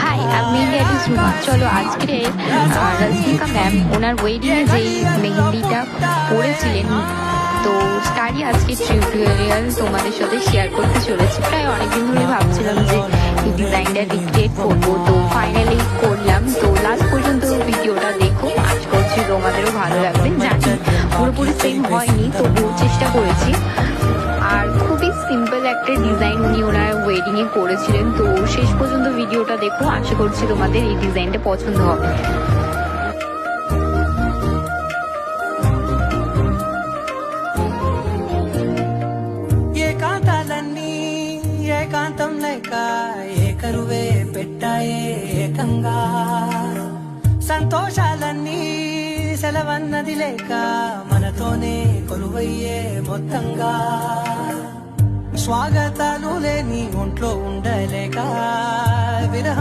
High, আমি lady Suma. চলো আজকে রশ্মিকা ম্যাম ওনার ওয়েডিংয়ে যেই মেহেন্দিটা পরেছিলেন, তো তারই আজকে টিউটোরিয়াল তোমাদের সাথে শেয়ার করতে চলেছি। প্রায় অনেকদিন ধরে ভাবছিলাম যে এই ডিজাইনটা রিক্রিয়েট করবো, তো ফাইনালি করলাম। তো লাস্ট পর্যন্ত ভিডিওটা দেখো, আশা করছি তোমাদেরও ভালো লাগবে। জানি পুরোপুরি সেম হয়নি, তবুও চেষ্টা করেছি। আর খুবই সিম্পল একটা ডিজাইন উনি ওনার ওয়েডিংয়ে করেছিলেন। তো শেষ পর্যন্ত ভিডিওটা দেখো, আশা করছি তোমাদের এই ডিজাইনটা পছন্দ হবে। ఏకాంతాలన్నీ ఏకాంతం లేక ఏకరువే పెట్టాయే ఏకంగా సంతోషాలన్నీ సెలవన్నది లేక మనతోనే కొలువయ్యే మొత్తంగా స్వాగతాలు లేని ఒంట్లో ఉండలేక విరహ